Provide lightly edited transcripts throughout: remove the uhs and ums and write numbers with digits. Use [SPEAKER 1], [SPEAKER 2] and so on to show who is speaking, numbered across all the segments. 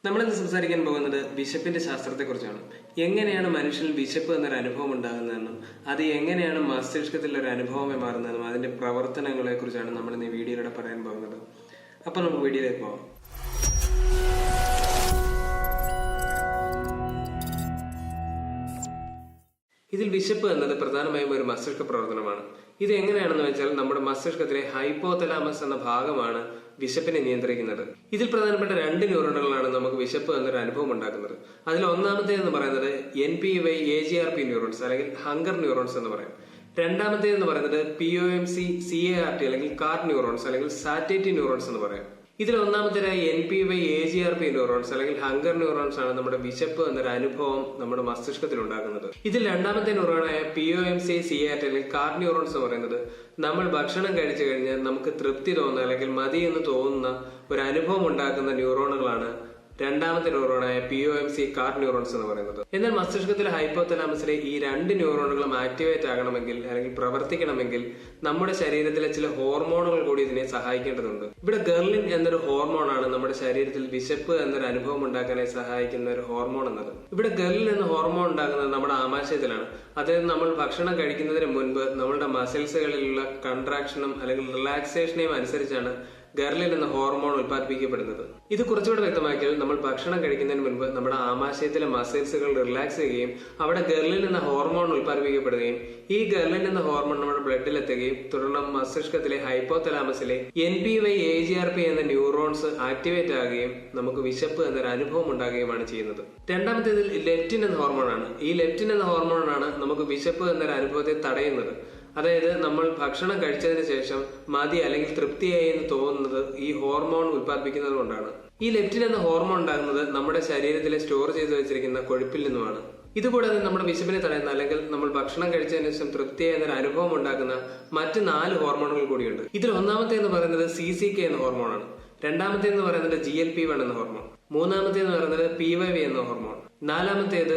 [SPEAKER 1] നമ്മളിന്ന് സംസാരിക്കാൻ പോകുന്നത് വിശപ്പിന്റെ ശാസ്ത്രത്തെക്കുറിച്ചാണ്. എങ്ങനെയാണ് മനുഷ്യനിൽ വിശപ്പ് എന്നൊരു അനുഭവം ഉണ്ടാകുന്നതെന്നും അത് എങ്ങനെയാണ് മസ്തിഷ്കത്തിൽ ഒരു അനുഭവമായി മാറുന്നതെന്നും അതിന്റെ പ്രവർത്തനങ്ങളെ കുറിച്ചാണ് നമ്മൾ ഇന്ന് ഈ വീഡിയോയിലൂടെ പറയാൻ പോകുന്നത്. അപ്പൊ നമുക്ക് വീഡിയോയിലേക്ക് പോകാം. ഇതിൽ വിശപ്പ് എന്നത് പ്രധാനമായും ഒരു മസ്തിഷ്ക പ്രവർത്തനമാണ്. ഇത് എങ്ങനെയാണെന്ന് വെച്ചാൽ നമ്മുടെ മസ്തിഷ്കത്തിലെ ഹൈപ്പോതലാമസ് എന്ന ഭാഗമാണ് വിശപ്പിനെ നിയന്ത്രിക്കുന്നത്. ഇതിൽ പ്രധാനപ്പെട്ട രണ്ട് ന്യൂറോണുകളാണ് നമുക്ക് വിശപ്പ് എന്നൊരു അനുഭവം ഉണ്ടാക്കുന്നത്. അതിൽ ഒന്നാമത്തേതെന്ന് പറയുന്നത് NPY-AGRP ന്യൂറോൺസ് അല്ലെങ്കിൽ ഹങ്കർ ന്യൂറോൺസ് എന്ന് പറയും. രണ്ടാമത്തേതെന്ന് പറയുന്നത് POMC-CART അല്ലെങ്കിൽ കാർട്ട് ന്യൂറോൺസ് അല്ലെങ്കിൽ സാറ്റേറ്റി ന്യൂറോൺസ് എന്ന് പറയും. ഇതിൽ ഒന്നാമത്തേതായി NPY-AGRP ന്യൂറോൺസ് അല്ലെങ്കിൽ ഹങ്കർ ന്യൂറോൺസ് ആണ് നമ്മുടെ വിശപ്പ് എന്നൊരു അനുഭവം നമ്മുടെ മസ്തിഷ്കത്തിൽ ഉണ്ടാക്കുന്നത്. ഇതിൽ രണ്ടാമത്തെ ന്യൂറോണായ POMC-CART അല്ലെങ്കിൽ കാർട്ട് ന്യൂറോൺസ് എന്ന് പറയുന്നത് നമ്മൾ ഭക്ഷണം കഴിച്ചു കഴിഞ്ഞാൽ നമുക്ക് തൃപ്തി തോന്നുന്ന അല്ലെങ്കിൽ മതി എന്ന് തോന്നുന്ന ഒരു അനുഭവം ഉണ്ടാക്കുന്ന ന്യൂറോണുകളാണ് രണ്ടാമത്തെ ന്യൂറോണായ POMC-CART ന്യൂറോൺസ് എന്ന് പറയുന്നത്. എന്നാൽ മസ്തിഷ്കത്തിലെ ഹൈപ്പോതലാമസിലെ ഈ രണ്ട് ന്യൂറോണുകളും ആക്ടിവേറ്റ് ആകണമെങ്കിൽ അല്ലെങ്കിൽ പ്രവർത്തിക്കണമെങ്കിൽ നമ്മുടെ ശരീരത്തിലെ ചില ഹോർമോണുകൾ കൂടി ഇതിനെ സഹായിക്കേണ്ടതുണ്ട്. ഇവിടെ ഗെർലിൻ എന്നൊരു ഹോർമോണാണ് നമ്മുടെ ശരീരത്തിൽ വിശപ്പ് എന്നൊരു അനുഭവം ഉണ്ടാക്കാനായി സഹായിക്കുന്ന ഒരു ഹോർമോൺ എന്നത്. ഇവിടെ ഗെർലിൻ എന്ന ഹോർമോൺ ഉണ്ടാകുന്നത് നമ്മുടെ ആമാശയത്തിലാണ്. അതായത് നമ്മൾ ഭക്ഷണം കഴിക്കുന്നതിന് മുൻപ് നമ്മളുടെ മസിൽസുകളിലുള്ള കൺട്രാക്ഷനും അല്ലെങ്കിൽ റിലാക്സേഷനെയും അനുസരിച്ചാണ് ഗെർലിൻ എന്ന ഹോർമോൺ ഉത്പാദിപ്പിക്കപ്പെടുന്നത്. ഇത് കുറച്ചുകൂടെ വ്യക്തമാക്കിയാൽ നമ്മൾ ഭക്ഷണം കഴിക്കുന്നതിന് മുൻപ് നമ്മുടെ ആമാശയത്തിലെ മസിൽസുകൾ റിലാക്സ് ചെയ്യുകയും അവിടെ ഗെർലിൻ എന്ന ഹോർമോൺ ഉത്പാദിപ്പിക്കപ്പെടുകയും ഈ ഗെർലിൻ എന്ന ഹോർമോൺ നമ്മുടെ ബ്ലഡിൽ എത്തുകയും തുടർന്ന് മസ്തിഷ്കത്തിലെ ഹൈപ്പോതലാമസിലെ NPY-AGRP എന്ന ന്യൂറോൺസ് ആക്ടിവേറ്റ് ആകുകയും നമുക്ക് വിശപ്പ് എന്നൊരു അനുഭവം ഉണ്ടാകുകയുമാണ് ചെയ്യുന്നത്. രണ്ടാമത്തേതിൽ ലെപ്റ്റിൻ എന്ന ഹോർമോണാണ്. ഈ ലെപ്റ്റിൻ എന്ന ഹോർമോണാണ് നമുക്ക് വിശപ്പ് എന്നൊരു അനുഭവത്തെ തടയുന്നത്. അതായത് നമ്മൾ ഭക്ഷണം കഴിച്ചതിന് ശേഷം മതി അല്ലെങ്കിൽ തൃപ്തിയായി എന്ന് തോന്നുന്നത് ഈ ഹോർമോൺ ഉത്പാദിപ്പിക്കുന്നത് കൊണ്ടാണ്. ഈ ലെപ്റ്റിൻ എന്ന ഹോർമോൺ ഉണ്ടാകുന്നത് നമ്മുടെ ശരീരത്തിലെ സ്റ്റോർ ചെയ്ത് വെച്ചിരിക്കുന്ന കൊഴുപ്പിൽ നിന്നുമാണ്. ഇതുകൂടാതെ നമ്മുടെ വിശപ്പിനെ തടയുന്ന അല്ലെങ്കിൽ നമ്മൾ ഭക്ഷണം കഴിച്ചതിന് ശേഷം തൃപ്തിയായ എന്നൊരു അനുഭവം ഉണ്ടാക്കുന്ന മറ്റ് 4 ഹോർമോണുകൾ കൂടിയുണ്ട്. ഇതിൽ ഒന്നാമത്തെ എന്ന് പറയുന്നത് CCK എന്ന ഹോർമോണാണ്. രണ്ടാമത്തെ എന്ന് പറയുന്നത് GLP-1 എന്ന ഹോർമോൺ. മൂന്നാമത്തെ എന്ന് പറയുന്നത് PYY എന്ന ഹോർമോൺ. നാലാമത്തേത്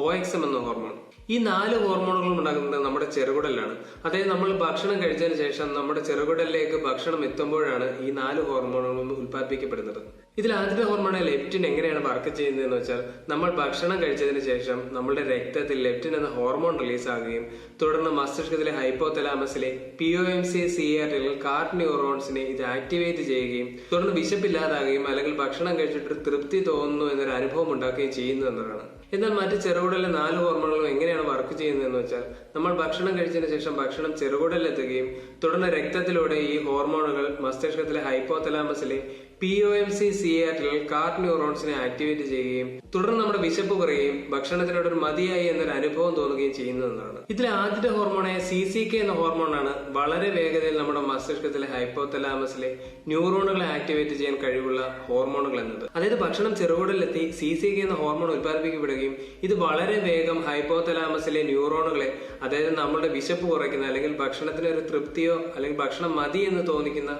[SPEAKER 1] OXM എന്ന ഹോർമോൺ. ഈ 4 ഹോർമോണുകളും ഉണ്ടാകുന്നത് നമ്മുടെ ചെറുകുടലിലാണ്. അതായത് നമ്മൾ ഭക്ഷണം കഴിച്ചതിന് ശേഷം നമ്മുടെ ചെറുകുടലിലേക്ക് ഭക്ഷണം എത്തുമ്പോഴാണ് ഈ 4 ഹോർമോണുകളും ഉത്പാദിപ്പിക്കപ്പെടുന്നത്. ഇതിൽ ആദ്യത്തെ ഹോർമോണായ ലെപ്റ്റിൻ എങ്ങനെയാണ് വർക്ക് ചെയ്യുന്നതെന്ന് വെച്ചാൽ നമ്മൾ ഭക്ഷണം കഴിച്ചതിന് ശേഷം നമ്മുടെ രക്തത്തിൽ ലെപ്റ്റിൻ എന്ന ഹോർമോൺ റിലീസ് ആകുകയും തുടർന്ന് മസ്തിഷ്കത്തിലെ ഹൈപ്പോതലാമസിലെ POMC-CART അല്ലെങ്കിൽ കാർട്ട് ന്യൂറോൺസിനെ ഇത് ആക്ടിവേറ്റ് ചെയ്യുകയും തുടർന്ന് വിശപ്പില്ലാതാകുകയും അല്ലെങ്കിൽ ഭക്ഷണം കഴിച്ചിട്ട് തൃപ്തി തോന്നുന്നു എന്നൊരു അനുഭവം ഉണ്ടാക്കുകയും ചെയ്യുന്നു എന്നതാണ്. എന്നാൽ മറ്റ് ചെറുകുടലിലെ 4 ഹോർമോണുകളും എങ്ങനെയാണ് വർക്ക് ചെയ്യുന്നതെന്ന് വെച്ചാൽ നമ്മൾ ഭക്ഷണം കഴിച്ചതിന് ശേഷം ഭക്ഷണം ചെറുകുടലിലെത്തുകയും തുടർന്ന് രക്തത്തിലൂടെ ഈ ഹോർമോണുകൾ മസ്തിഷ്കത്തിലെ ഹൈപ്പോതലാമസിലെ POMC-CART കാർട്ട് ന്യൂറോൺസിനെ ആക്ടിവേറ്റ് ചെയ്യുകയും തുടർന്ന് നമ്മുടെ വിശപ്പ് കുറയുകയും ഭക്ഷണത്തിനോട് ഒരു മതിയായി എന്നൊരു അനുഭവം തോന്നുകയും ചെയ്യുന്നതാണ്. ഇതിൽ ആദ്യത്തെ ഹോർമോണായ CCK എന്ന ഹോർമോണാണ് വളരെ വേഗതയിൽ നമ്മുടെ മസ്തിഷ്കത്തിലെ ഹൈപ്പോതലാമസിലെ ന്യൂറോണുകളെ ആക്ടിവേറ്റ് ചെയ്യാൻ കഴിവുള്ള ഹോർമോണുകൾ എന്നത്. അതായത് ഭക്ഷണം ചെറുകുടലിലെത്തി CCK എന്ന ഹോർമോൺ ഉത്പാദിപ്പിക്കപ്പെടുകയും ഇത് വളരെ വേഗം ഹൈപ്പോതലാമസിലെ ന്യൂറോണുകളെ അതായത് നമ്മുടെ വിശപ്പ് കുറയ്ക്കുന്ന അല്ലെങ്കിൽ ഭക്ഷണത്തിന് ഒരു തൃപ്തിയോ അല്ലെങ്കിൽ ഭക്ഷണം മതി എന്ന് തോന്നിക്കുന്ന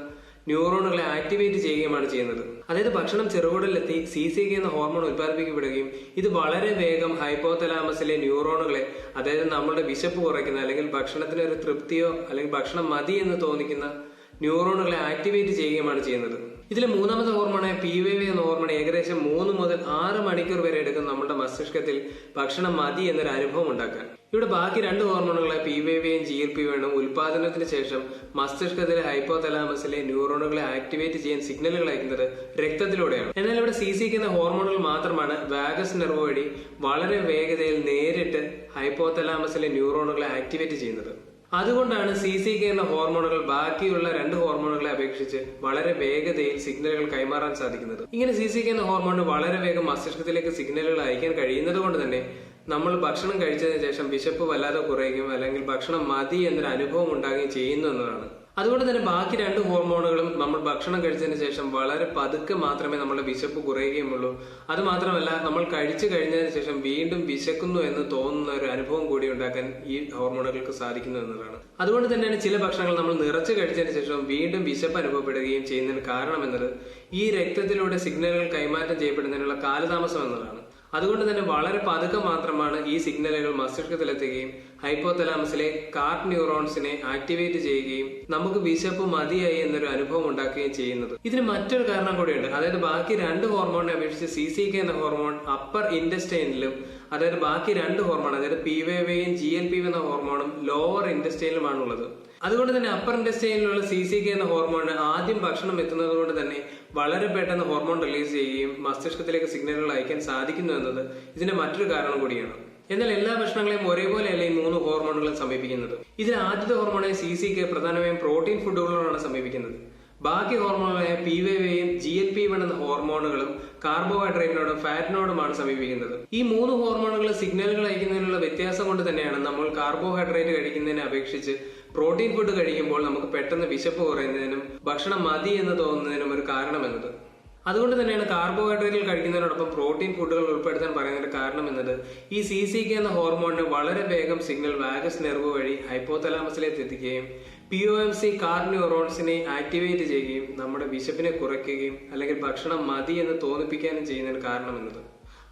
[SPEAKER 1] ന്യൂറോണുകളെ ആക്ടിവേറ്റ് ചെയ്യുകയുമാണ് ചെയ്യുന്നത്. അതായത് ഭക്ഷണം ചെറുകുടലിലെത്തി CCK എന്ന ഹോർമോൺ ഉത്പാദിപ്പിക്കപ്പെടുകയും ഇത് വളരെ വേഗം ഹൈപ്പോതലാമസിലെ ന്യൂറോണുകളെ അതായത് നമ്മുടെ വിശപ്പ് കുറയ്ക്കുന്ന അല്ലെങ്കിൽ ഭക്ഷണത്തിന് ഒരു തൃപ്തിയോ അല്ലെങ്കിൽ ഭക്ഷണം മതി എന്ന് തോന്നിക്കുന്ന ന്യൂറോണുകളെ ആക്ടിവേറ്റ് ചെയ്യുകയുമാണ് ചെയ്യുന്നത്. ഇതിലെ മൂന്നാമത്തെ ഹോർമോണായ PYY എന്ന ഹോർമോൺ ഏകദേശം 3 മുതൽ 6 മണിക്കൂർ വരെ എടുക്കും നമ്മുടെ മസ്തിഷ്കത്തിൽ ഭക്ഷണം മതി എന്നൊരു അനുഭവം ഉണ്ടാക്കാൻ. ഇവിടെ ബാക്കി 2 ഹോർമോണുകളായ PYY-യും GLP-1 ഉൽപാദനത്തിന് ശേഷം മസ്തിഷ്കത്തിലെ ഹൈപ്പോതലാമസിലെ ന്യൂറോണുകളെ ആക്ടിവേറ്റ് ചെയ്യാൻ സിഗ്നലുകൾ അയക്കുന്നത് രക്തത്തിലൂടെയാണ്. എന്നാൽ ഇവിടെ CCK എന്ന ഹോർമോണുകൾ മാത്രമാണ് വാഗസ് നെർവ് വഴി വളരെ വേഗതയിൽ നേരിട്ട് ഹൈപ്പോതലാമസിലെ ന്യൂറോണുകളെ ആക്ടിവേറ്റ് ചെയ്യുന്നത്. അതുകൊണ്ടാണ് CCK എന്ന ഹോർമോണുകൾ ബാക്കിയുള്ള 2 ഹോർമോണുകളെ അപേക്ഷിച്ച് വളരെ വേഗതയിൽ സിഗ്നലുകൾ കൈമാറാൻ സാധിക്കുന്നത്. ഇങ്ങനെ CCK എന്ന ഹോർമോണിന് വളരെ വേഗം മസ്തിഷ്കത്തിലേക്ക് സിഗ്നലുകൾ അയക്കാൻ കഴിയുന്നത് കൊണ്ട് തന്നെ നമ്മൾ ഭക്ഷണം കഴിച്ചതിന് ശേഷം വിശപ്പ് വല്ലാതെ കുറയുകയും അല്ലെങ്കിൽ ഭക്ഷണം മതി എന്നൊരു അനുഭവം ഉണ്ടാകുകയും ചെയ്യുന്നു എന്നതാണ്. അതുകൊണ്ട് തന്നെ ബാക്കി 2 ഹോർമോണുകളും നമ്മൾ ഭക്ഷണം കഴിച്ചതിന് ശേഷം വളരെ പതുക്കെ മാത്രമേ നമ്മുടെ വിശപ്പ് കുറയുകയുമുള്ളൂ. അത് മാത്രമല്ല നമ്മൾ കഴിച്ചു കഴിഞ്ഞതിന് ശേഷം വീണ്ടും വിശക്കുന്നു എന്ന് തോന്നുന്ന ഒരു അനുഭവം കൂടി ഉണ്ടാക്കാൻ ഈ ഹോർമോണുകൾക്ക് സാധിക്കുന്നു എന്നതാണ്. അതുകൊണ്ട് തന്നെയാണ് ചില ഭക്ഷണങ്ങൾ നമ്മൾ നിറച്ച് കഴിച്ചതിന് ശേഷം വീണ്ടും വിശപ്പ് അനുഭവപ്പെടുകയും ചെയ്യുന്നതിന് കാരണം എന്നത് ഈ രക്തത്തിലൂടെ സിഗ്നലുകൾ കൈമാറ്റം ചെയ്യപ്പെടുന്നതിനുള്ള കാലതാമസം എന്നതാണ്. അതുകൊണ്ട് തന്നെ വളരെ പതുക്കെ മാത്രമാണ് ഈ സിഗ്നലുകൾ മസ്തിഷ്കത്തിലെത്തുകയും ഹൈപ്പോതലാമസിലെ കാർട്ട് ന്യൂറോൺസിനെ ആക്ടിവേറ്റ് ചെയ്യുകയും നമുക്ക് വിശപ്പ് മതിയായി എന്നൊരു അനുഭവം ഉണ്ടാക്കുകയും ചെയ്യുന്നത്. ഇതിന് മറ്റൊരു കാരണം കൂടിയുണ്ട്. അതായത് ബാക്കി 2 ഹോർമോണിനെ അപേക്ഷിച്ച് CCK എന്ന ഹോർമോൺ അപ്പർ ഇൻഡസ്റ്റൈനിലും, അതായത് ബാക്കി 2 ഹോർമോൺ അതായത് PYYയും GLP എന്ന ഹോർമോണും ലോവർ ഇൻഡസ്റ്റൈനിലുമാണ് ഉള്ളത്. അതുകൊണ്ട് തന്നെ അപ്പർ ഇൻഡസ്റ്റൈനിലുള്ള CCK എന്ന ഹോർമോണിന് ആദ്യം ഭക്ഷണം എത്തുന്നത് കൊണ്ട് തന്നെ വളരെ പെട്ടെന്ന് ഹോർമോൺ റിലീസ് ചെയ്യുകയും മസ്തിഷ്കത്തിലേക്ക് സിഗ്നലുകൾ അയക്കാൻ സാധിക്കുന്നു എന്നത് ഇതിന്റെ മറ്റൊരു കാരണം കൂടിയാണ്. എന്നാൽ എല്ലാ ഭക്ഷണങ്ങളെയും ഒരേപോലെയല്ല ഈ 3 ഹോർമോണുകളും സമീപിക്കുന്നത്. ഇതിൽ ആദ്യത്തെ ഹോർമോണായ CCK പ്രധാനമായും പ്രോട്ടീൻ ഫുഡുകളോടാണ് സമീപിക്കുന്നത്. ബാക്കി ഹോർമോണുകളായ PYYയും GLP-1 എന്ന ഹോർമോണുകളും കാർബോഹൈഡ്രേറ്റിനോടും ഫാറ്റിനോടുമാണ് സമീപിക്കുന്നത്. ഈ 3 ഹോർമോണുകൾ സിഗ്നലുകൾ അയക്കുന്നതിനുള്ള വ്യത്യാസം കൊണ്ട് തന്നെയാണ് നമ്മൾ കാർബോഹൈഡ്രേറ്റ് കഴിക്കുന്നതിനെ അപേക്ഷിച്ച് പ്രോട്ടീൻ ഫുഡ് കഴിക്കുമ്പോൾ നമുക്ക് പെട്ടെന്ന് വിശപ്പ് കുറയുന്നതിനും ഭക്ഷണം മതി എന്ന് തോന്നുന്നതിനും ഒരു കാരണമെന്നത്. അതുകൊണ്ട് തന്നെയാണ് കാർബോഹൈഡ്രേറ്റുകൾ കഴിക്കുന്നതിനോടൊപ്പം പ്രോട്ടീൻ ഫുഡുകൾ ഉൾപ്പെടുത്താൻ പറയുന്നതിന്റെ കാരണം എന്നത് ഈ CCK എന്ന ഹോർമോണിന് വളരെ വേഗം സിഗ്നൽ വാഗസ് നെർവ് വഴി ഹൈപ്പോതലാമസിലേക്ക് എത്തിക്കുകയും POMC കാർട്ട് ന്യൂറോൺസിനെ ആക്ടിവേറ്റ് ചെയ്യുകയും നമ്മുടെ വിശപ്പിനെ കുറയ്ക്കുകയും അല്ലെങ്കിൽ ഭക്ഷണം മതി എന്ന് തോന്നിപ്പിക്കാനും ചെയ്യുന്നതിന് കാരണമെന്നത്.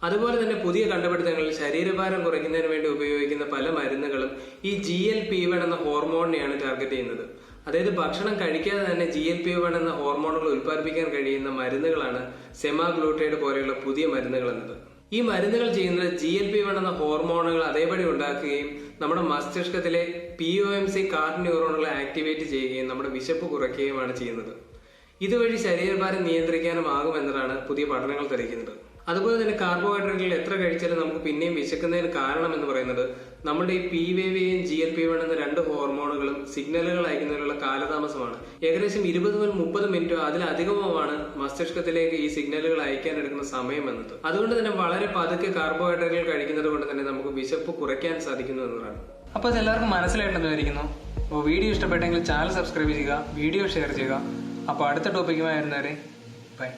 [SPEAKER 1] അതുപോലെ തന്നെ പുതിയ കണ്ടുപിടുത്തങ്ങളിൽ ശരീരഭാരം കുറയ്ക്കുന്നതിന് വേണ്ടി ഉപയോഗിക്കുന്ന പല മരുന്നുകളും ഈ GLP-1 എന്ന ഹോർമോണിനെയാണ് ടാർഗറ്റ് ചെയ്യുന്നത്. അതായത് ഭക്ഷണം കഴിക്കാതെ തന്നെ GLP-1 എന്ന ഹോർമോണുകൾ ഉൽപ്പാദിപ്പിക്കാൻ കഴിയുന്ന മരുന്നുകളാണ് സെമാഗ്ലൂട്ടൈഡ് പോലെയുള്ള പുതിയ മരുന്നുകൾ എന്നത്. ഈ മരുന്നുകൾ ചെയ്യുന്നത് GLP-1 എന്ന ഹോർമോണുകൾ അതേപടി ഉണ്ടാക്കുകയും നമ്മുടെ മസ്തിഷ്കത്തിലെ POMC കാർട്ട് ന്യൂറോണുകളെ ആക്ടിവേറ്റ് ചെയ്യുകയും നമ്മുടെ വിശപ്പ് കുറയ്ക്കുകയുമാണ് ചെയ്യുന്നത്. ഇതുവഴി ശരീരഭാരം നിയന്ത്രിക്കാനുമാകുമെന്നതാണ് പുതിയ പഠനങ്ങൾ തെളിയിക്കുന്നത്. അതുപോലെ തന്നെ കാർബോഹൈഡ്രേറ്റുകൾ എത്ര കഴിച്ചാലും നമുക്ക് പിന്നെയും വിശക്കുന്നതിന് കാരണം എന്ന് പറയുന്നത് നമ്മുടെ ഈ PYYയും GLP-1 എന്ന 2 ഹോർമോണുകളും സിഗ്നലുകൾ അയക്കുന്നതിനുള്ള കാലതാമസമാണ്. ഏകദേശം 20 മുതൽ 30 മിനിറ്റോ അതിലധികമോമാണ് മസ്തിഷ്കത്തിലേക്ക് ഈ സിഗ്നലുകൾ അയക്കാൻ എടുക്കുന്ന സമയം എന്നത്. അതുകൊണ്ട് തന്നെ വളരെ പതുക്കെ കാർബോഹൈഡ്രേറ്റുകൾ കഴിക്കുന്നത് കൊണ്ട് തന്നെ നമുക്ക് വിശപ്പ് കുറയ്ക്കാൻ സാധിക്കുന്നു എന്നതാണ്. അപ്പോൾ ഇത് എല്ലാവർക്കും മനസ്സിലായിട്ടുണ്ടെന്ന് വിചാരിക്കുന്നു. അപ്പോൾ വീഡിയോ ഇഷ്ടപ്പെട്ടെങ്കിൽ ചാനൽ സബ്സ്ക്രൈബ് ചെയ്യുക, വീഡിയോ ഷെയർ ചെയ്യുക. അപ്പോൾ അടുത്ത ടോപ്പിക്കുമായി വരുന്നവരെ ബൈ.